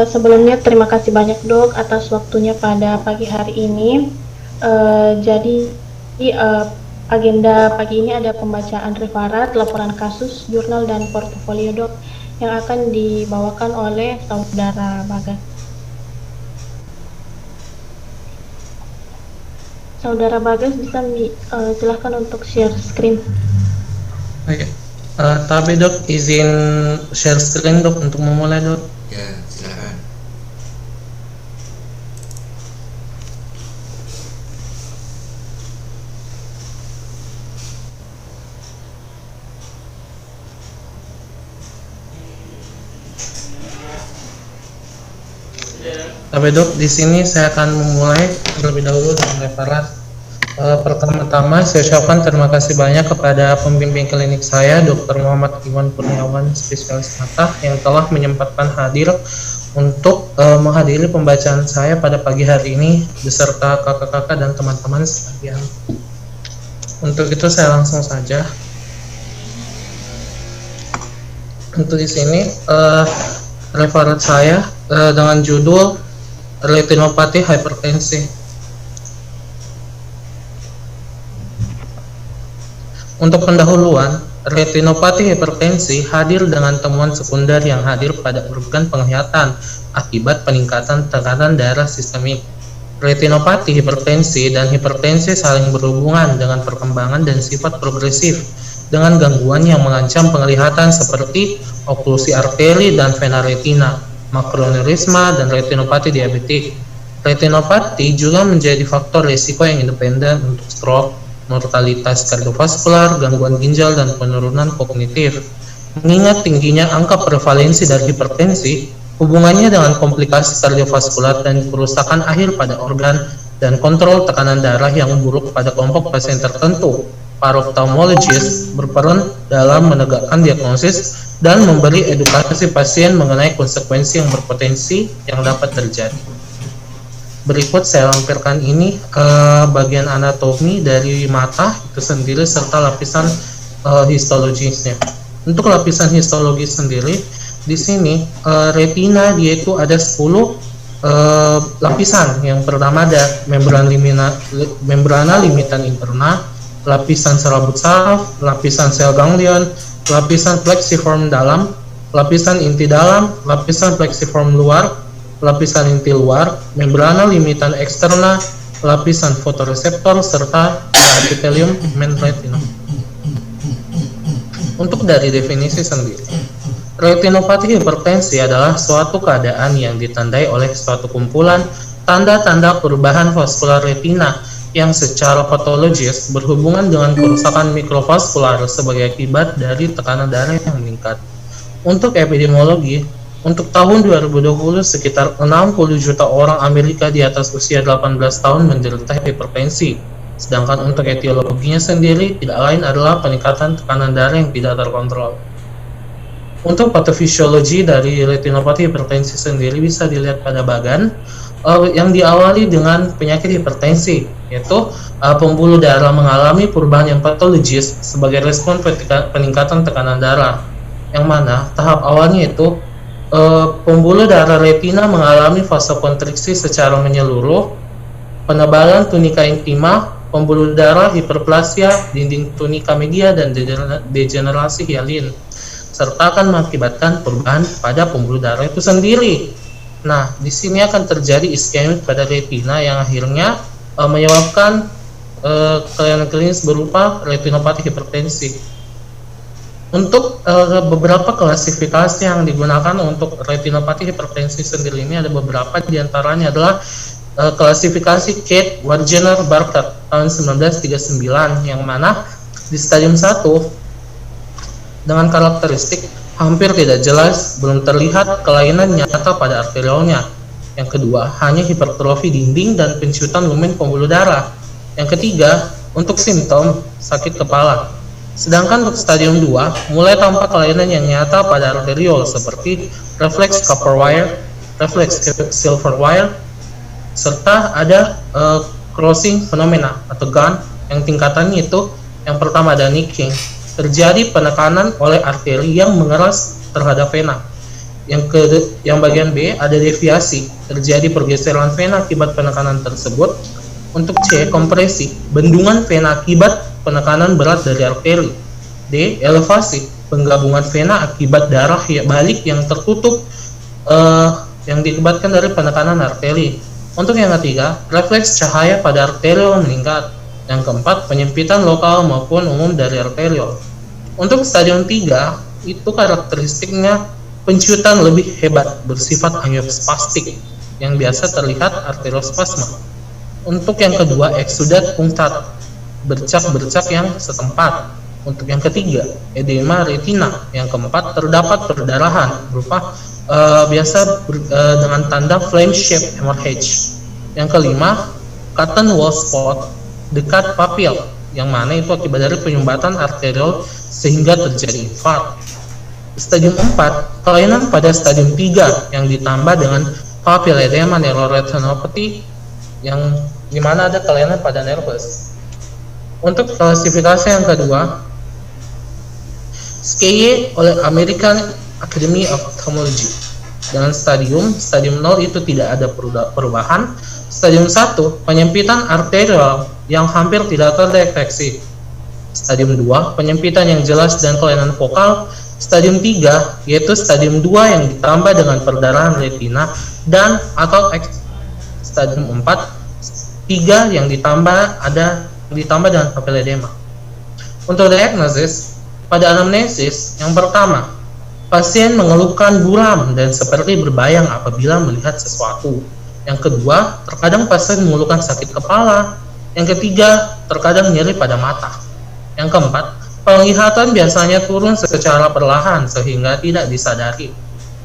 Sebelumnya terima kasih banyak dok atas waktunya pada pagi hari ini. Jadi agenda pagi ini ada pembacaan referat, laporan kasus, jurnal dan portofolio dok yang akan dibawakan oleh saudara Bagas. Saudara Bagas bisa silahkan untuk share screen. Oke. Tapi dok izin share screen dok untuk memulai dok. Ya, silakan. Tapi dok, di sini saya akan memulai terlebih dahulu dengan referat. Pertama-tama saya ucapkan terima kasih banyak kepada pembimbing klinik saya, Dr. Muhammad Iwan Kurniawan, spesialis mata, yang telah menyempatkan hadir untuk menghadiri pembacaan saya pada pagi hari ini beserta kakak-kakak dan teman-teman sekalian. Untuk itu saya langsung saja. Untuk di sini referat saya dengan judul retinopati hipertensi. Untuk pendahuluan, retinopati hipertensi hadir dengan temuan sekunder yang hadir pada organ penglihatan akibat peningkatan tekanan darah sistemik. Retinopati hipertensi dan hipertensi saling berhubungan dengan perkembangan dan sifat progresif dengan gangguan yang mengancam penglihatan seperti oklusi arteri dan vena retina, makroaneurisma, dan retinopati diabetik. Retinopati juga menjadi faktor risiko yang independen untuk stroke, mortalitas kardiovaskular, gangguan ginjal, dan penurunan kognitif. Mengingat tingginya angka prevalensi dari hipertensi, hubungannya dengan komplikasi kardiovaskular dan kerusakan akhir pada organ dan kontrol tekanan darah yang buruk pada kelompok pasien tertentu, para ophthalmologist berperan dalam menegakkan diagnosis dan memberi edukasi pasien mengenai konsekuensi yang berpotensi yang dapat terjadi. Berikut saya lampirkan ini bagian anatomi dari mata itu sendiri serta lapisan histologisnya. Untuk lapisan histologis sendiri, di sini retina dia itu ada 10 lapisan. Yang pertama ada membrana limitan interna, lapisan serabut saraf, lapisan sel ganglion, lapisan plexiform dalam, lapisan inti dalam, lapisan plexiform luar, lapisan inti luar, membrana limitan eksterna, lapisan fotoreseptor, serta epitelium pigment retina. Untuk dari definisi sendiri, retinopati hipertensi adalah suatu keadaan yang ditandai oleh suatu kumpulan tanda-tanda perubahan vaskular retina yang secara patologis berhubungan dengan kerusakan mikrovaskular sebagai akibat dari tekanan darah yang meningkat. Untuk epidemiologi, untuk tahun 2020 sekitar 60 juta orang Amerika di atas usia 18 tahun menderita hipertensi. Sedangkan untuk etiologinya sendiri tidak lain adalah peningkatan tekanan darah yang tidak terkontrol. Untuk patofisiologi dari retinopati hipertensi sendiri bisa dilihat pada bagan yang diawali dengan penyakit hipertensi, yaitu pembuluh darah mengalami perubahan yang patologis sebagai respon peningkatan tekanan darah, yang mana tahap awalnya itu pembuluh darah retina mengalami fase kontriksi secara menyeluruh, penebalan tunika intima, pembuluh darah, hiperplasia, dinding tunika media, dan degenerasi hialin, serta akan mengakibatkan perubahan pada pembuluh darah itu sendiri. Nah, di sini akan terjadi iskemik pada retina yang akhirnya menyebabkan kelainan klinis berupa retinopati hipertensi. Untuk beberapa klasifikasi yang digunakan untuk retinopati hipertensi sendiri ini ada beberapa, diantaranya adalah klasifikasi Kate Wargener Barker tahun 1939, yang mana di stadium 1 dengan karakteristik hampir tidak jelas, belum terlihat kelainan nyata pada arteriolnya. Yang kedua, hanya hipertrofi dinding dan penciutan lumen pembuluh darah. Yang ketiga, untuk simptom sakit kepala. Sedangkan untuk stadium 2, mulai tampak kelainan yang nyata pada arteriol seperti reflex copper wire, reflex silver wire, serta ada crossing phenomena atau GAN yang tingkatannya itu yang pertama ada nicking, terjadi penekanan oleh arteri yang mengeras terhadap vena. Yang bagian B ada deviasi, terjadi pergeseran vena akibat penekanan tersebut. Untuk C, kompresi, bendungan vena akibat penekanan berat dari arteri. D, elevasi, penggabungan vena akibat darah balik yang tertutup yang diakibatkan dari penekanan arteri. Untuk yang ketiga, refleks cahaya pada arteriol meningkat. Yang keempat, penyempitan lokal maupun umum dari arteriol. Untuk stadium 3, itu karakteristiknya penciutan lebih hebat bersifat angiospastik yang biasa terlihat arteriospasma. Untuk yang kedua, eksudat punctat, bercak-bercak yang setempat. Untuk yang ketiga, edema retina. Yang keempat, terdapat perdarahan berupa dengan tanda flame shape hemorrhage. Yang kelima, cotton wall spot dekat papil, yang mana itu akibat dari penyumbatan arteriol sehingga terjadi infark. Stadium 4, kelainan pada stadium 3 yang ditambah dengan papilledema neuroretinopathy yang dimana ada kelainan pada nervus. Untuk klasifikasi yang kedua, SCAE oleh American Academy of Ophthalmology dengan stadium 0 itu tidak ada perubahan. Stadium 1, penyempitan arterial yang hampir tidak terdeteksi. Stadium 2, penyempitan yang jelas dan kelainan fokal. Stadium 3, yaitu stadium 2 yang ditambah dengan perdarahan retina dan atau stadium 4, 3 yang ditambah dengan papilledema. Untuk diagnosis, pada anamnesis yang pertama, pasien mengeluhkan buram dan seperti berbayang apabila melihat sesuatu. Yang kedua, terkadang pasien mengeluhkan sakit kepala. Yang ketiga, terkadang nyeri pada mata. Yang keempat, penglihatan biasanya turun secara perlahan sehingga tidak disadari.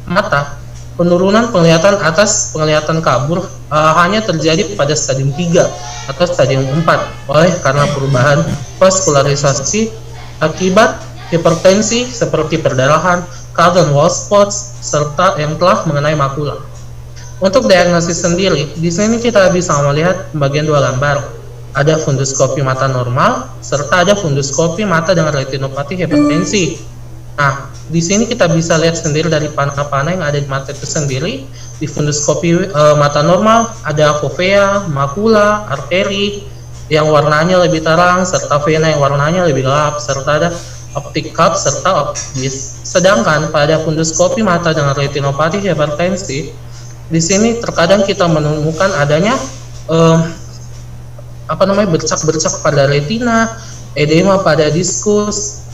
Mata, penurunan penglihatan atas penglihatan kabur hanya terjadi pada stadium 3 atau stadium 4 karena perubahan vaskularisasi akibat hipertensi seperti perdarahan, cotton wall spots, serta yang telah mengenai makula. Untuk diagnosis sendiri, di sini kita bisa melihat bagian dua gambar. Ada funduskopi mata normal, serta ada funduskopi mata dengan retinopati hipertensi. Nah, di sini kita bisa lihat sendiri dari panah-panah yang ada di mata itu sendiri. Di funduskopi mata normal, ada fovea, makula, arteri yang warnanya lebih terang, serta vena yang warnanya lebih gelap, serta ada optic cup serta optic disc. Sedangkan pada funduskopi mata dengan retinopati hipertensi, di sini terkadang kita menemukan adanya bercak-bercak pada retina, edema pada diskus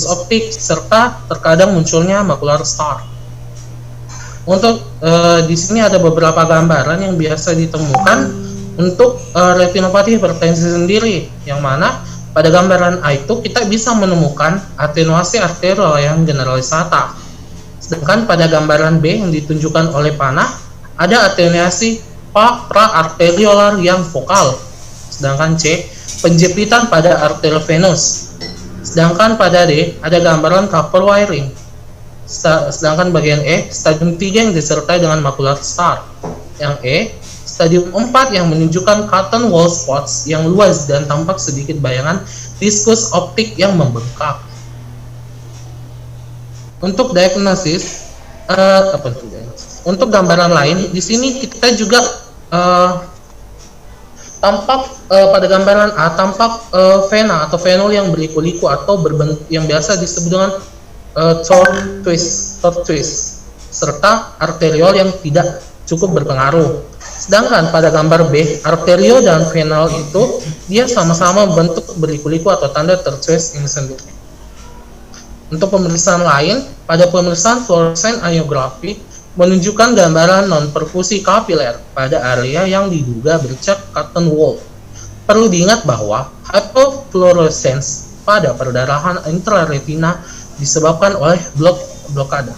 optik, serta terkadang munculnya macular star. Untuk di sini ada beberapa gambaran yang biasa ditemukan untuk retinopati hipertensi sendiri, yang mana pada gambaran A itu kita bisa menemukan atenuasi arterial yang generalisata. Sedangkan pada gambaran B yang ditunjukkan oleh panah ada atenuasi pra-arteriolar yang fokal. Sedangkan C, penjepitan pada arterial venus. Sedangkan pada D ada gambaran copper wiring. Sedangkan bagian E, stadium 3 yang disertai dengan macular star. Yang E, stadium 4 yang menunjukkan cotton wall spots yang luas dan tampak sedikit bayangan diskus optik yang membengkak. Untuk diagnosis, untuk gambaran lain, di sini kita juga tampak pada gambaran A tampak vena atau venul yang berliku-liku atau yang biasa disebut dengan third twist, serta arteriol yang tidak cukup berpengaruh. Sedangkan pada gambar B, arteriol dan venul itu dia sama-sama bentuk berliku-liku atau tanda third twist ini sendiri. Untuk pemeriksaan lain, pada pemeriksaan fluorescent angiografi menunjukkan gambaran non-perfusi kapiler pada area yang diduga bercak cotton wall. Perlu diingat bahwa hypofluorescence pada perdarahan intraretina disebabkan oleh blokade.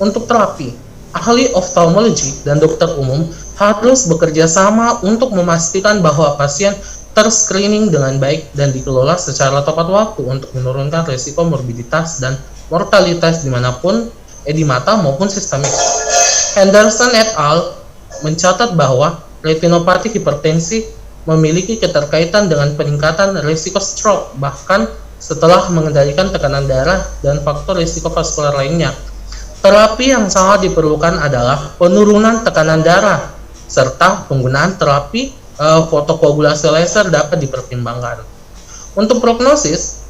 Untuk terapi, ahli oftalmologi dan dokter umum harus bekerja sama untuk memastikan bahwa pasien terscreening dengan baik dan dikelola secara tepat waktu untuk menurunkan risiko morbiditas dan mortalitas dimanapun di mata maupun sistemik. Henderson et al. Mencatat bahwa retinopati hipertensi memiliki keterkaitan dengan peningkatan risiko stroke bahkan setelah mengendalikan tekanan darah dan faktor risiko vaskular lainnya. Terapi yang sangat diperlukan adalah penurunan tekanan darah, serta penggunaan terapi fotokoagulasi laser dapat dipertimbangkan. Untuk prognosis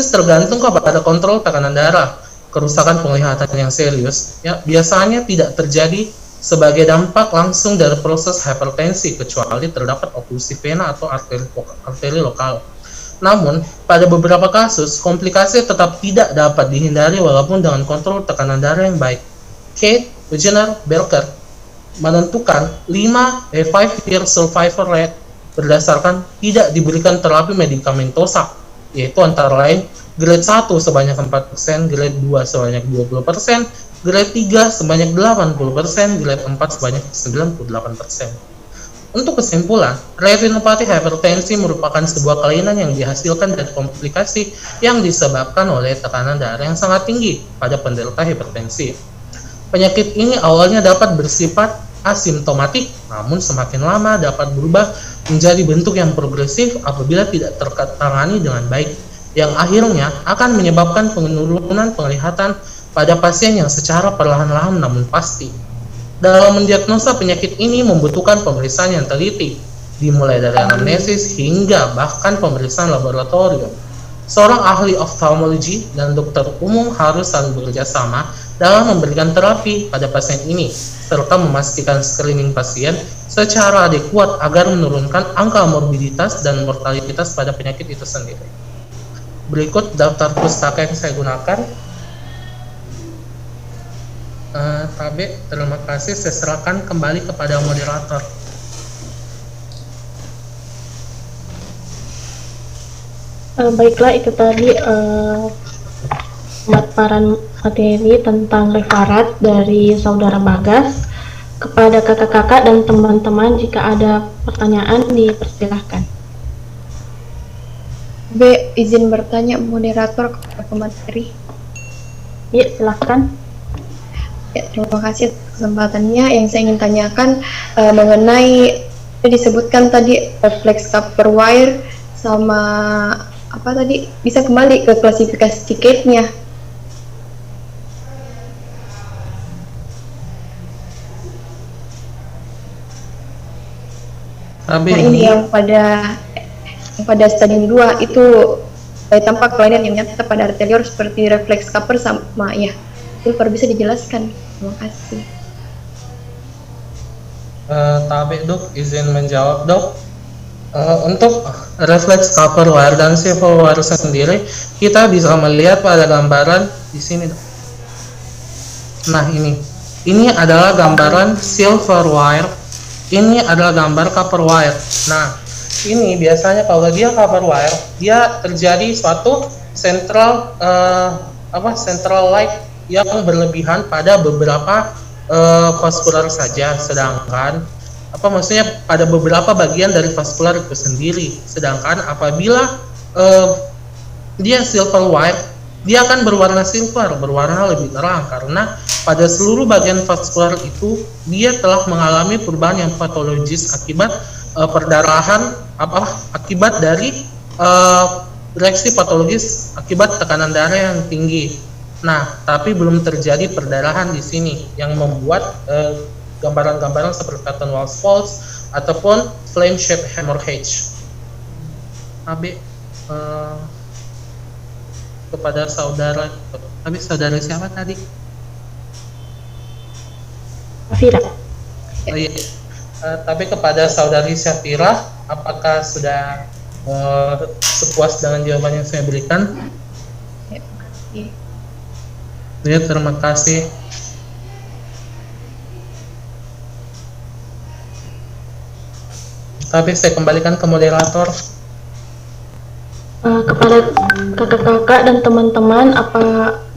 tergantung kepada kontrol tekanan darah. Kerusakan penglihatan yang serius biasanya tidak terjadi sebagai dampak langsung dari proses hipertensi kecuali terdapat oklusi vena atau arteri lokal. Namun, pada beberapa kasus, komplikasi tetap tidak dapat dihindari walaupun dengan kontrol tekanan darah yang baik. Kate Wegener-Berker menentukan 5-year survival rate berdasarkan tidak diberikan terapi medikamentosa, yaitu antara lain grade 1 sebanyak 4%, grade 2 sebanyak 20%, grade 3 sebanyak 80%, grade 4 sebanyak 98%. Untuk kesimpulan, retinopati hipertensi merupakan sebuah kelainan yang dihasilkan dari komplikasi yang disebabkan oleh tekanan darah yang sangat tinggi pada penderita hipertensi. Penyakit ini awalnya dapat bersifat asimptomatik, namun semakin lama dapat berubah menjadi bentuk yang progresif apabila tidak tertangani dengan baik, yang akhirnya akan menyebabkan penurunan penglihatan pada pasien yang secara perlahan-lahan namun pasti. Dalam mendiagnosa penyakit ini membutuhkan pemeriksaan yang teliti, dimulai dari anamnesis hingga bahkan pemeriksaan laboratorium. Seorang ahli ophthalmologi dan dokter umum harus saling bekerja sama dalam memberikan terapi pada pasien ini, serta memastikan screening pasien secara adekuat agar menurunkan angka morbiditas dan mortalitas pada penyakit itu sendiri. Berikut daftar pustaka yang saya gunakan. Tabe, terima kasih. Saya serahkan kembali kepada moderator. Baiklah, itu tadi pemaparan materi tentang referat dari Saudara Bagas. Kepada kakak-kakak dan teman-teman, jika ada pertanyaan dipersilahkan. B, izin bertanya moderator kepada pemateri. Ya, silahkan. Ya, terima kasih atas kesempatannya. Yang saya ingin tanyakan mengenai disebutkan tadi reflex Kapper Wire sama apa tadi, bisa kembali ke klasifikasi Kate-nya. Nah, ini yang pada stadium 2 itu tampak kelainan yang nyata pada arteriol seperti reflex Kapper sama ya. Itu baru bisa dijelaskan. Terima kasih. Tabe dok, izin menjawab dok. Untuk reflex Kapper Wire dan silver wire sendiri, kita bisa melihat pada gambaran di sini dok. Nah ini adalah gambaran silver wire. Ini adalah gambar Kapper Wire. Nah ini biasanya kalau dia Kapper Wire, dia terjadi suatu central light yang berlebihan pada beberapa vaskular saja, sedangkan maksudnya pada beberapa bagian dari vaskular itu sendiri. Sedangkan apabila dia silver wire, dia akan berwarna silver, berwarna lebih terang karena pada seluruh bagian vaskular itu dia telah mengalami perubahan yang patologis akibat perdarahan akibat dari reaksi patologis akibat tekanan darah yang tinggi. Nah, tapi belum terjadi perdarahan di sini yang membuat gambaran-gambaran seperti pattern Walls Faults ataupun flame shaped hemorrhage. Kepada saudara siapa tadi? Afira. Iya. Tapi kepada saudari Syafira, apakah sudah sepuas dengan jawaban yang saya berikan? Ya, terima kasih. Tapi saya kembalikan ke moderator. Kepada kakak-kakak dan teman-teman, apa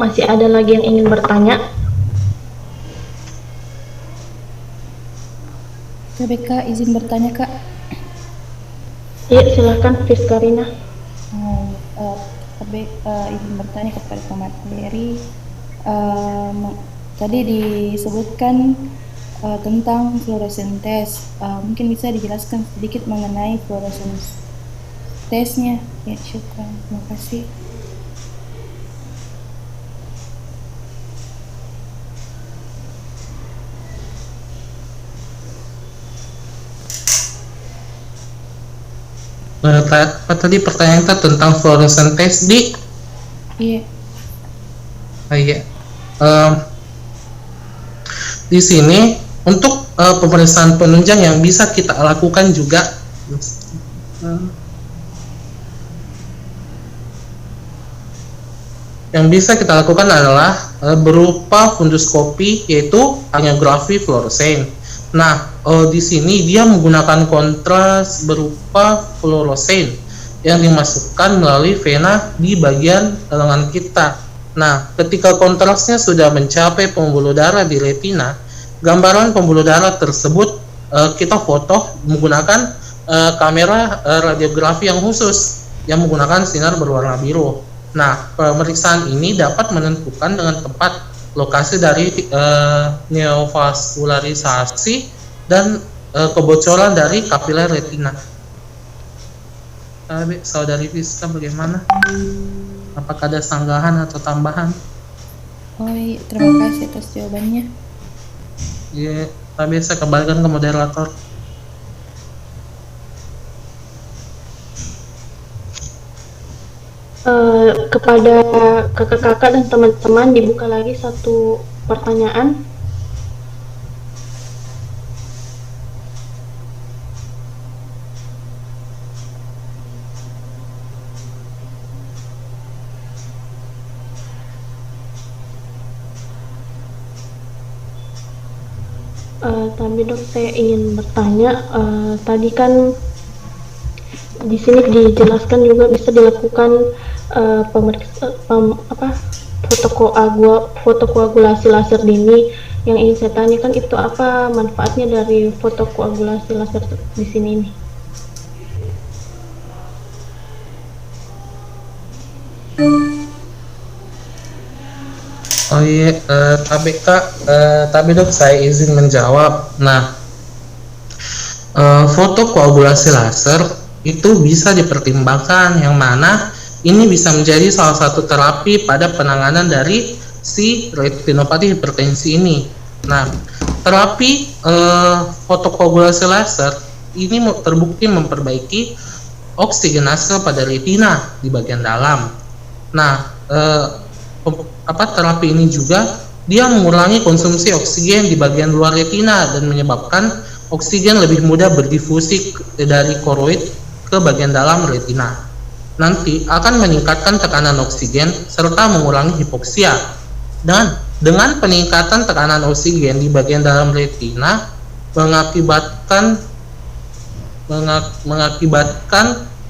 masih ada lagi yang ingin bertanya? Kak, izin bertanya Kak. Iya, silahkan Fiskarina. Izin bertanya kepada pemateri. Tadi disebutkan tentang fluorescence test. Mungkin bisa dijelaskan sedikit mengenai fluorescence testnya. Ya, syukran. Terima kasih. Apa tadi pertanyaan kita tentang fluorescent test di? Iya. Iya. Em, di sini untuk pemeriksaan penunjang yang bisa kita lakukan juga yang bisa kita lakukan adalah berupa funduskopi, yaitu angiografi fluoresen. Nah, di sini dia menggunakan kontras berupa fluoresen yang dimasukkan melalui vena di bagian lengan kita. Nah, ketika kontrasnya sudah mencapai pembuluh darah di retina, gambaran pembuluh darah tersebut kita foto menggunakan kamera radiografi yang khusus yang menggunakan sinar berwarna biru. Nah, pemeriksaan ini dapat menentukan dengan tepat lokasi dari neovaskularisasi dan kebocoran dari kapiler retina. Saudari Fiska bagaimana? Apakah ada sanggahan atau tambahan? Oh iya, terima kasih atas jawabannya. Iya, tapi saya kembalikan ke moderator. Kepada kakak-kakak dan teman-teman dibuka lagi satu pertanyaan. Tapi dok, saya ingin bertanya, tadi kan di sini dijelaskan juga bisa dilakukan fotokoagulasi laser dini. Yang ingin saya tanyakan itu apa manfaatnya dari fotokoagulasi laser di sini ini? Oh iya, tapi Kak, tapi dok saya izin menjawab. Nah, fotokoagulasi laser itu bisa dipertimbangkan yang mana ini bisa menjadi salah satu terapi pada penanganan dari si retinopati hipertensi ini. Nah, terapi fotokoagulasi laser ini terbukti memperbaiki oksigenase pada retina di bagian dalam. Nah, terapi ini juga dia mengurangi konsumsi oksigen di bagian luar retina dan menyebabkan oksigen lebih mudah berdifusi dari koroid ke bagian dalam retina. Nanti akan meningkatkan tekanan oksigen serta mengurangi hipoksia. Dan dengan peningkatan tekanan oksigen di bagian dalam retina mengakibatkan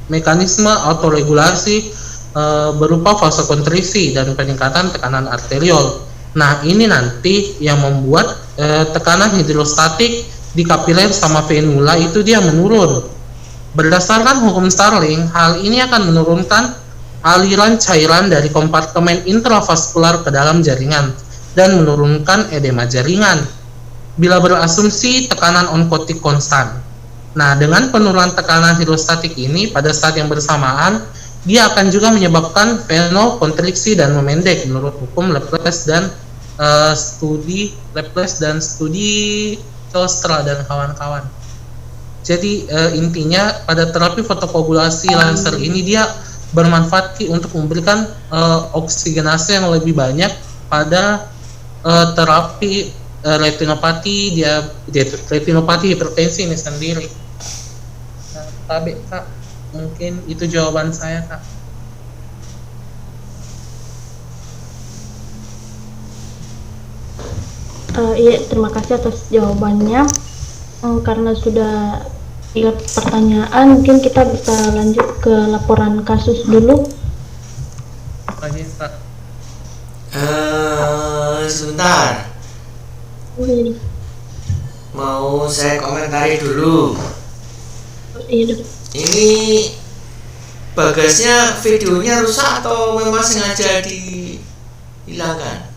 mekanisme autoregulasi berupa vasokonstriksi dan peningkatan tekanan arteriol. Nah, ini nanti yang membuat tekanan hidrostatik di kapiler sama venula itu dia menurun. Berdasarkan hukum Starling, hal ini akan menurunkan aliran cairan dari kompartemen intravaskular ke dalam jaringan dan menurunkan edema jaringan bila berasumsi tekanan onkotik konstan. Nah, dengan penurunan tekanan hidrostatik ini pada saat yang bersamaan dia akan juga menyebabkan venokonstriksi dan memendek menurut hukum Laplace dan studi Telstra dan kawan-kawan. Jadi intinya pada terapi fotokoagulasi laser ini dia bermanfaat untuk memberikan oksigenase yang lebih banyak pada terapi retinopati hipertensi ini sendiri. Nah, tapi Kak, mungkin itu jawaban saya, Kak. Iya, terima kasih atas jawabannya. Karena sudah 3 pertanyaan, mungkin kita bisa lanjut ke laporan kasus dulu. Iya, Kak. Sebentar. Iya, Mau saya komentari dulu. iya dok. Ini bagasinya videonya rusak atau memang sengaja dihilangkan?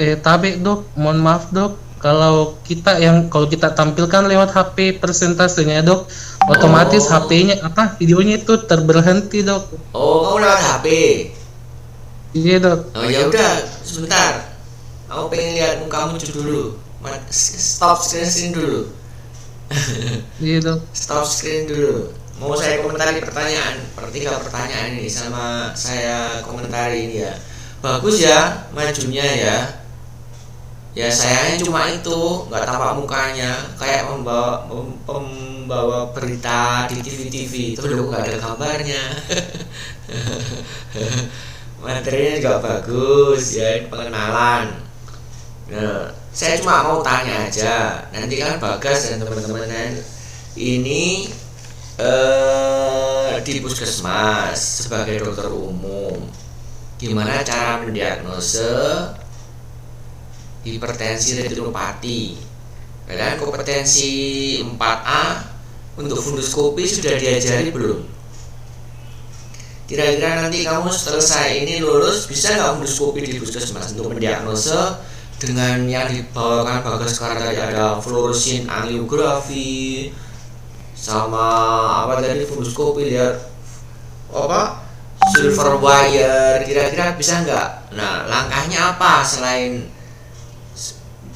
Tapi dok, mohon maaf dok, kalau kita tampilkan lewat HP persentasenya dok, otomatis HP-nya videonya itu terberhenti dok. Oh, kamu lewat HP. Iya dok. Oh ya udah, sebentar. Aku pengen lihat mukamu dulu. Stop screen dulu. Iya dok. Stop screen dulu. mau saya komentari tiga pertanyaan ini sama saya komentari ini ya. Bagus ya majunya ya. Ya sayangnya cuma itu, nggak tampak mukanya, kayak pembawa berita di TV-TV itu loh, nggak ada gambarnya. Materinya juga bagus ya, pengenalan. Nah, saya cuma mau tanya aja, nanti kan Bagas dan teman-teman ini di puskesmas sebagai dokter umum, gimana cara mendiagnosa hipertensi retinopati? Dan kompetensi 4A untuk funduskopi sudah diajari belum? Kira-kira nanti kamu selesai ini lulus, bisa nggak funduskopi di puskesmas untuk mendiagnosa dengan yang dibawakan Bagas sekarang tadi, ada fluoresin angiografi sama apa tadi, funduskopi, lihat apa silver wire, kira-kira bisa nggak? Nah, langkahnya apa selain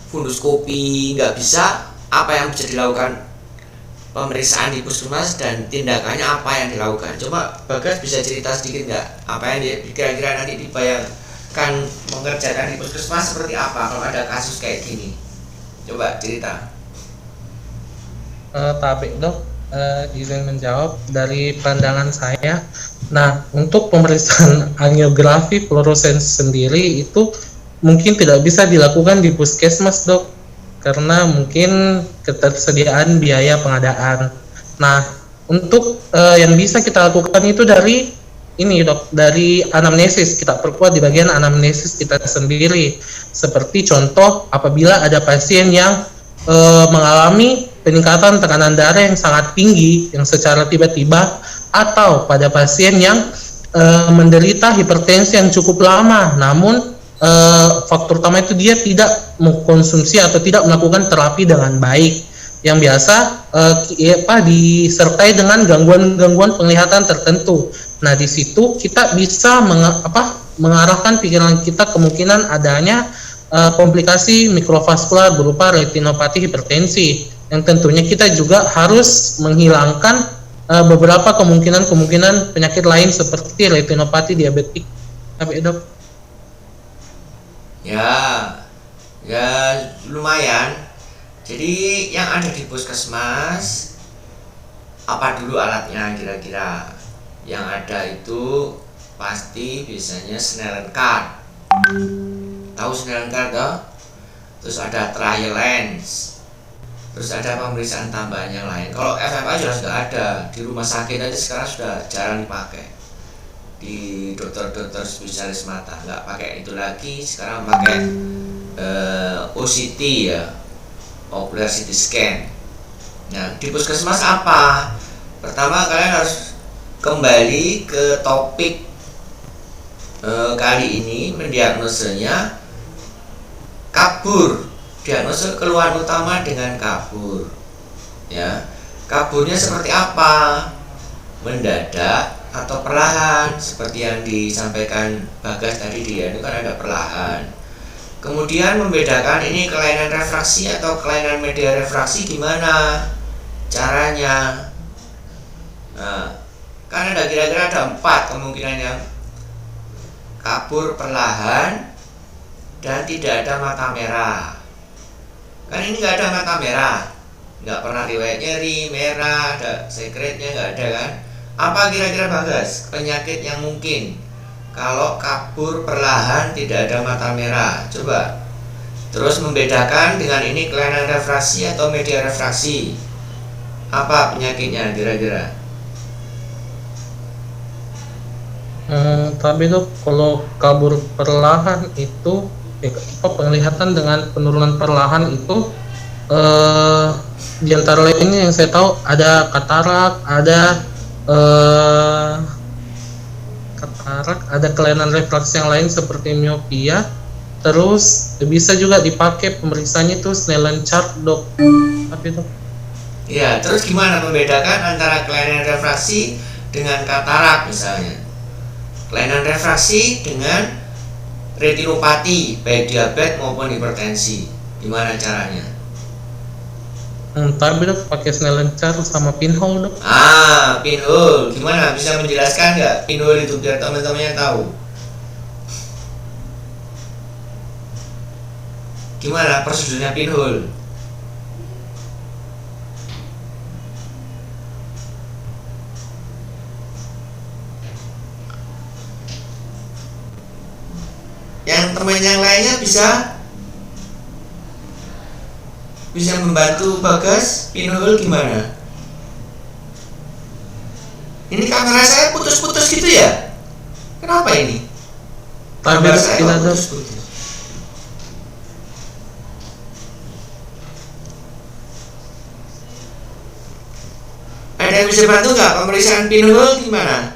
funduskopi nggak bisa? Apa yang bisa dilakukan pemeriksaan di puskesmas dan tindakannya apa yang dilakukan? Coba Bagas bisa cerita sedikit nggak? Apa yang kira-kira nanti dibayangkan mengerjakan di puskesmas seperti apa kalau ada kasus kayak gini? Coba cerita. Tapi dok, izin menjawab dari pandangan saya. Nah, untuk pemeriksaan angiografi fluorescence sendiri itu mungkin tidak bisa dilakukan di puskesmas dok, karena mungkin ketersediaan biaya pengadaan. Nah, untuk yang bisa kita lakukan itu dari ini dok, dari anamnesis. Kita perkuat di bagian anamnesis kita sendiri. Seperti contoh, apabila ada pasien yang mengalami peningkatan tekanan darah yang sangat tinggi yang secara tiba-tiba, atau pada pasien yang menderita hipertensi yang cukup lama, namun faktor utama itu dia tidak mengkonsumsi atau tidak melakukan terapi dengan baik, yang biasa disertai dengan gangguan-gangguan penglihatan tertentu. Nah, di situ kita bisa mengarahkan pikiran kita kemungkinan adanya komplikasi mikrovaskular berupa retinopati hipertensi, yang tentunya kita juga harus menghilangkan beberapa kemungkinan penyakit lain seperti retinopati diabetik. Tapi dok, ya lumayan. Jadi yang ada di puskesmas apa dulu alatnya kira-kira? Yang ada itu pasti biasanya Snellen card. Tahu Snellen card toh? Terus ada trial lens. Terus ada pemeriksaan tambahan yang lain. Kalau FFA jelas sudah ada di rumah sakit aja, sekarang sudah jarang dipakai. Di dokter-dokter spesialis mata nggak pakai itu lagi, sekarang pakai OCT ya, ocular CT scan. Nah, di puskesmas apa? Pertama kalian harus kembali ke topik kali ini, mendiagnosanya kabur. Diagnosa keluhan utama dengan kabur. Ya, kaburnya seperti apa? Mendadak atau perlahan, seperti yang disampaikan Bagas tadi, dia itu kan ada perlahan. Kemudian membedakan ini kelainan refraksi atau kelainan media refraksi, gimana caranya? Nah, kan ada kira-kira ada 4 kemungkinan yang kabur perlahan dan tidak ada mata merah. Kan ini nggak ada mata merah, nggak pernah riwayat nyeri, merah, ada sekretnya nggak ada kan? Apa kira-kira Bagas penyakit yang mungkin kalau kabur perlahan tidak ada mata merah? Coba. Terus membedakan dengan ini kelainan refraksi atau media refraksi. Apa penyakitnya kira-kira? Tapi dok, kalau kabur perlahan itu penglihatan dengan penurunan perlahan itu di antara lainnya yang saya tahu ada katarak, ada kelainan refraksi yang lain seperti miopia. Terus bisa juga dipakai pemeriksaannya itu Snellen chart dok. Tapi dok, ya, terus gimana membedakan antara kelainan refraksi dengan katarak misalnya? Kelainan refraksi dengan retinopati, baik diabetes maupun hipertensi, gimana caranya? Tapi dok pakai Snellen-Car sama pinhole dok. Pinhole. Gimana? Bisa menjelaskan nggak pinhole itu biar teman-temannya tahu? Gimana prosedurnya pinhole? Yang teman yang lainnya bisa membantu Bagas pinhole gimana? Ini kamera saya putus-putus gitu ya? Kenapa ini? Tapi Gambar saya tidak kok dok. putus-putus. Ada yang bisa bantu nggak pemeriksaan pinhole gimana?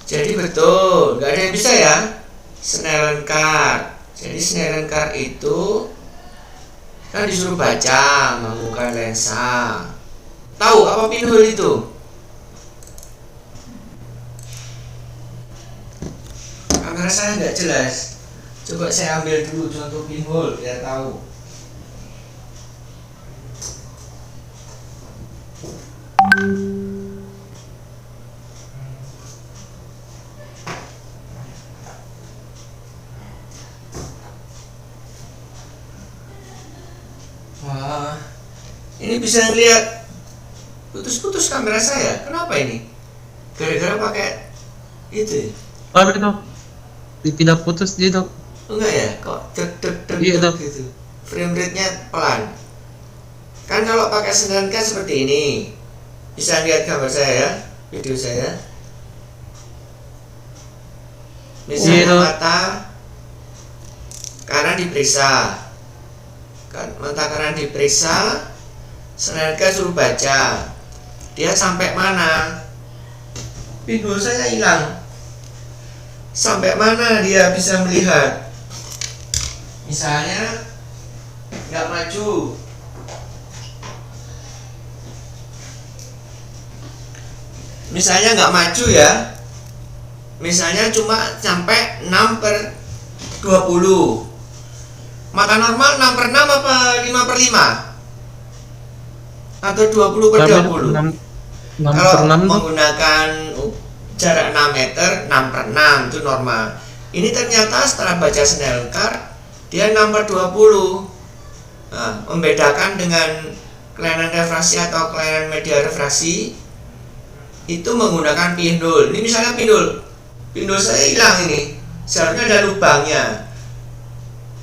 Jadi betul, nggak ada yang bisa ya. Snellen-Car. Jadi Snellen-Car itu kan disuruh baca, membuka lensa. Tahu apa pinhole itu? Kamera saya nggak jelas. Coba saya ambil dulu contoh pinhole biar tahu. Wah, ini bisa ngeliat putus-putus kamera saya. Kenapa ini? Gara-gara pakai itu. Tapi dok tidak putus dia dok. Enggak ya? Kok deg Iya, Dok. gitu. Frame rate-nya pelan. Kan kalau pakai Snellen-Car seperti ini. Bisa lihat gambar saya ya, video saya. Misalnya Iya, Dok. mata kanan diperiksa. Mata kanan diperiksa, Snellen-Car suruh baca. Dia sampai mana? Pinhole saya hilang. Sampai mana dia bisa melihat? Misalnya nggak maju. Misalnya nggak maju ya. Misalnya cuma sampai 6/20. Mata normal 6/6 apa 5/5? Atau 20/20? 6 Kalau per 6 dok. menggunakan jarak 6 meter, 6/6 itu normal. Ini ternyata setelah baca Snellen-Car dia 6/20. Nah, membedakan dengan kelainan refraksi atau kelainan media refraksi itu menggunakan pinhole. Ini misalnya pinhole saya hilang ini, seharusnya ada lubangnya.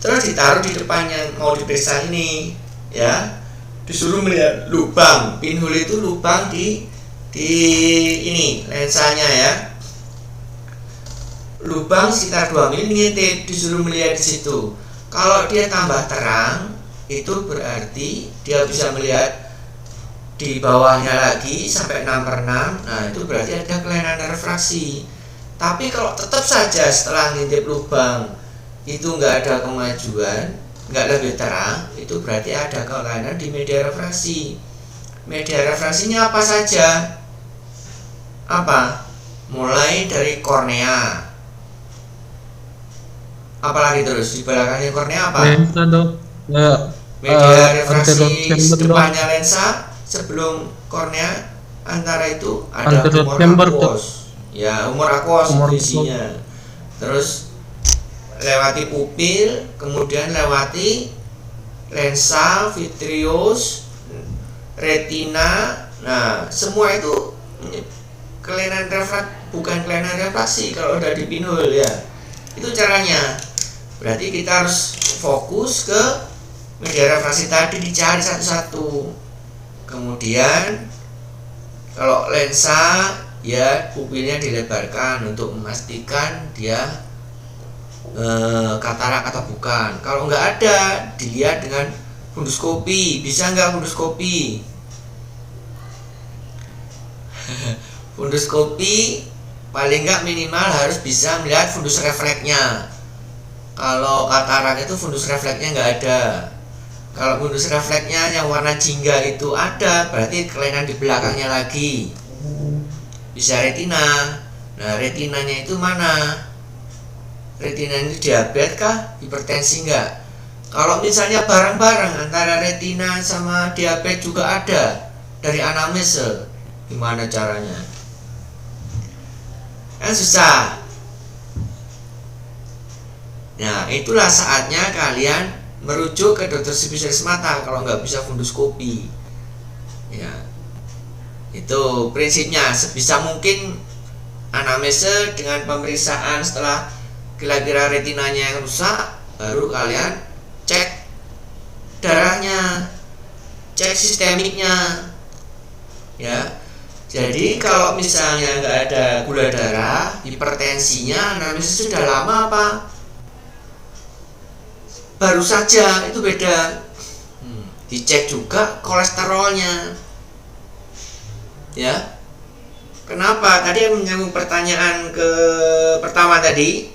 Terus ditaruh di depannya mau diperiksa ini, ya, disuruh melihat lubang. Pinhole itu lubang di ini lensanya ya. Lubang sekitar 2 mm ngintip, disuruh melihat di situ. Kalau dia tambah terang, itu berarti dia bisa melihat di bawahnya lagi sampai 6/6. Nah, itu berarti ada kelainan refraksi. Tapi kalau tetap saja setelah ngintip lubang itu nggak ada kemajuan, nggak lebih terang, itu berarti ada kelainan di media refraksi. Media refraksinya apa saja? Apa? Mulai dari kornea. Apalagi terus di belakangnya kornea apa? Lensa dok. Media refraksi anterior chamber, dok. depannya lensa sebelum kornea, antara itu ada Anterior humor chamber, aquos. Ya, humor aquos Humor isinya. Terus lewati pupil, kemudian lewati lensa, vitreous, retina. Nah, semua itu kelainan bukan kelainan refraksi kalau udah di pinhole ya. Itu caranya. Berarti kita harus fokus ke media refraksi tadi, dicari satu-satu. Kemudian kalau lensa ya pupilnya dilebarkan untuk memastikan dia katarak atau bukan. Kalau nggak ada, dilihat dengan funduskopi. Bisa nggak funduskopi? Funduskopi paling nggak minimal harus bisa melihat fundus refleksnya. Kalau katarak itu fundus refleksnya nggak ada. Kalau fundus refleksnya yang warna jingga itu ada, berarti kelainan di belakangnya lagi. Bisa retina. Nah, retinanya itu mana? Retina itu diabetes kah? Hipertensi enggak? Kalau misalnya bareng-bareng antara retina sama diabetes juga ada dari anamnese, gimana caranya? Kan susah. Nah, itulah saatnya kalian merujuk ke dokter spesialis mata kalau nggak bisa funduskopi. Ya, itu prinsipnya. Sebisa mungkin anamnese dengan pemeriksaan setelah kira-kira retinanya yang rusak, baru kalian cek darahnya, cek sistemiknya, ya. Jadi kalau misalnya nggak ada gula darah, hipertensinya, anamnesis sudah lama apa? Baru saja, itu beda. Dicek juga kolesterolnya, ya. Kenapa? Tadi menyambung pertanyaan ke pertama tadi,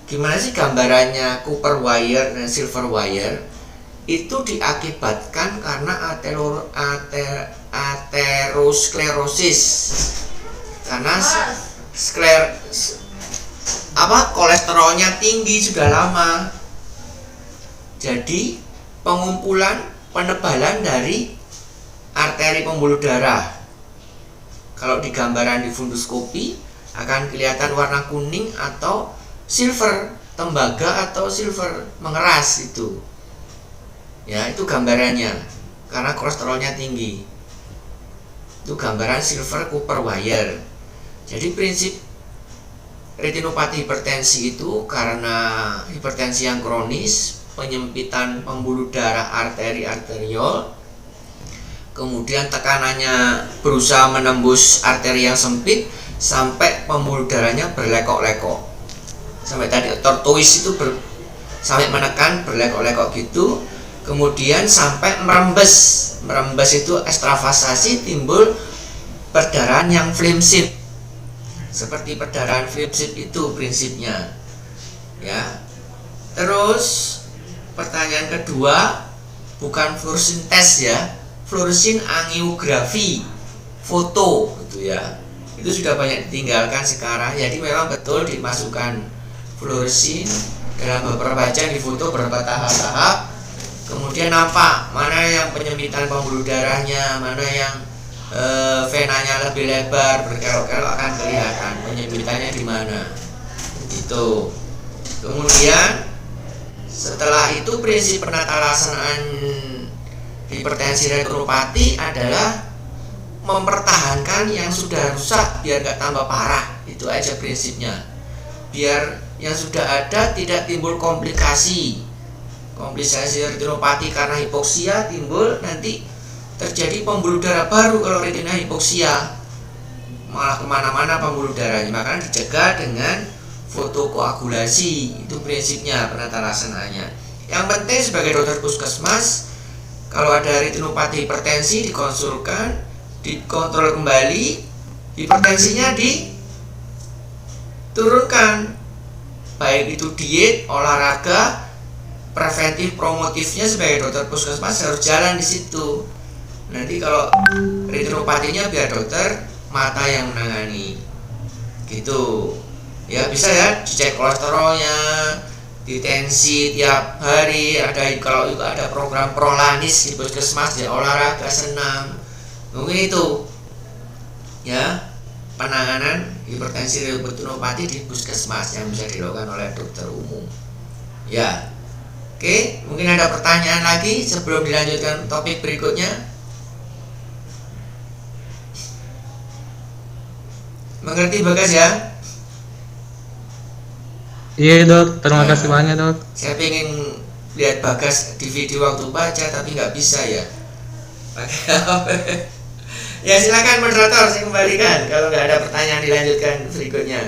gimana sih gambarannya copper wire dan silver wire? Itu diakibatkan karena aterosklerosis. Karena kolesterolnya tinggi sudah lama. Jadi penebalan dari arteri pembuluh darah. Kalau di gambaran di funduskopi akan kelihatan warna kuning atau silver, tembaga atau silver mengeras itu. Ya, itu gambarannya. Karena kolesterolnya tinggi. Itu gambaran silver copper wire. Jadi prinsip retinopati hipertensi itu karena hipertensi yang kronis, penyempitan pembuluh darah arteri arteriol, kemudian tekanannya berusaha menembus arteri yang sempit sampai pembuluh darahnya berlekok-lekok. Sampai tadi tortoise itu sampai menekan berlekok-lekok gitu, kemudian sampai merembes itu ekstravasasi, timbul perdarahan yang flimsip. Seperti perdarahan flimsip itu prinsipnya. Ya. Terus pertanyaan kedua, bukan fluoresin tes ya, fluoresin angiografi, foto gitu ya. Itu sudah banyak ditinggalkan sekarang. Jadi memang betul dimasukkan fluoresin dalam beberapa jam, difoto beberapa tahap-tahap. Kemudian nampak mana yang penyempitan pembuluh darahnya, mana yang venanya lebih lebar, berkelok-kelok, akan kelihatan penyempitannya di mana. Itu. Kemudian setelah itu prinsip penata laksanaan hipertensi retinopati adalah mempertahankan yang sudah rusak biar gak tambah parah. Itu aja prinsipnya. Biar yang sudah ada tidak timbul komplikasi. Komplikasi retinopati karena hipoksia timbul nanti terjadi pembuluh darah baru kalau retina hipoksia. Malah kemana-mana pembuluh darahnya. Makanya dicegah dengan fotokoagulasi. Itu prinsipnya penata laksanaannya. Yang penting sebagai dokter puskesmas, kalau ada retinopati hipertensi dikonsulkan, dikontrol kembali, hipertensinya diturunkan. Baik itu diet, olahraga, preventif promotifnya sebagai dokter puskesmas harus jalan di situ. Nanti kalau retinopatinya biar dokter mata yang menangani. Gitu. Ya bisa ya dicek kolesterolnya, ditensi tiap hari, kalau juga ada program prolanis di puskesmas, ya olahraga, senam. Mungkin itu ya penanganan hipertensi retinopati di puskesmas yang bisa dilakukan oleh dokter umum. Ya. Oke, mungkin ada pertanyaan lagi sebelum dilanjutkan topik berikutnya. Mengerti Bagas ya? Iya dok, terima kasih banyak dok. Saya pengen lihat Bagas di video waktu baca tapi nggak bisa ya. Pakai HP. Ya silakan moderator, saya kembalikan kalau nggak ada pertanyaan dilanjutkan berikutnya.